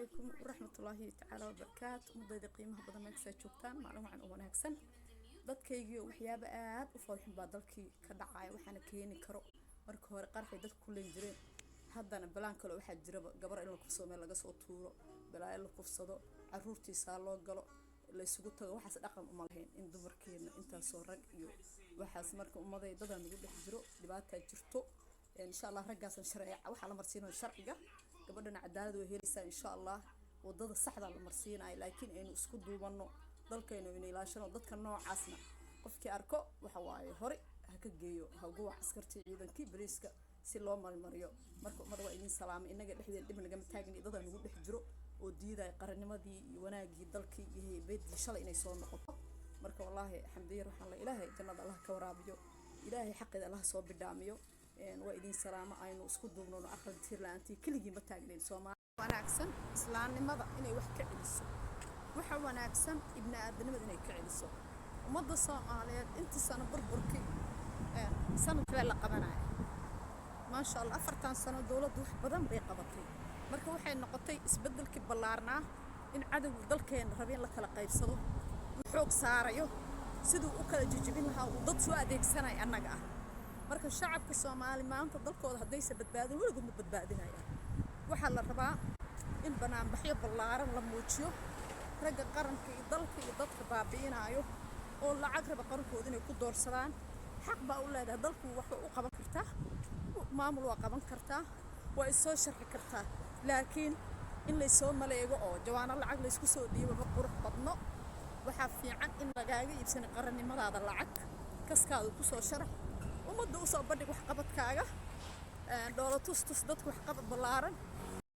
عليكم ورحمة الله تعالى وبركاته مضيد قيمها بدل ما يكسر شوكتان معلومة عن أمور أحسن dadkaygi waxyaabo aad u farxin baa dalkii ka dhacay waxaana keeni karo marka hore qarxay dad ku leen jireen haddana balaan kale waxa jira gabar in la kufsado meel laga soo tuuro balaa la kufsado caruurtiisa loo galo la isugu tago waxaas dhaqan uma lahayn in dumarkeena intaas soo rag iyo waxaas marka ummaday dadan ugu dhex jiro dhibaato jirto insha Allah raggaasan sharci waxa la marsiinaa sharciga gabadhana cadaalad way helaysaa insha Allah wadada saxda la marsiinaa laakiin aynu isku duubano dalkeena in ilaashano dadka noocaasna qofkii arko waxa waaye hore ha ka geeyo hagu askartii ciidankii bariiska si loo marmariyo marka umada waa idin salaam inaga dhexdeena dib naga taagni dadan ugu dhex jiro oo diiday qarannimadii iyo wanaagii dalkii iyo beedii shalay inay soo noqoto marka wallahi alxamdulillah waxaan la ilaahay jannada Allah ka waraabiyo ilaahay xaqida Allah soo bidhaamiyo waa idin salaamo aynu isku duubno aqal tir laantii kaligiin ba taagnayn Soomaaliya wanaagsan islaamnimada inay wax ka celiso waxa wanaagsan ibn aadamnimada inay ka celiso umada Soomaaliyeed inta sano burburkii sanadkii la qabanay ma sha Allah 4 sano dawladdu wax badan bay qabatay marka waxay noqotay isbedelkii ballaarnaa in cadawga dalkeena rabeen la kala qaybsado xoog saarayo sidoo u kala jijibin lahaa dad soo adeegsanay annaga marka shacabka Soomaali maanta dalkooda hadaysa badbaadin weligood ma badbaadinayaan waxa la rabaa in banaanbaxyo ballaaran la muujiyo ragga qaranka iyo dalka iyo dadka baabiinayo oo lacag raba qarankood inay ku doorsadaan xaq baa u leedahay dalku wax u qaban kartaa maamul waa qaban kartaa waa isoo sharxi kartaa laakiin in la soo maleego oo jawaano lacag la isku soo dhiibo qurux badno waxa fiican in lagaaga iibsan qarannimadaada lacag kaskaada ku soo sharax umada u soo bandhig wax qabadkaaga dawlad tus dadku wax qabad ballaaran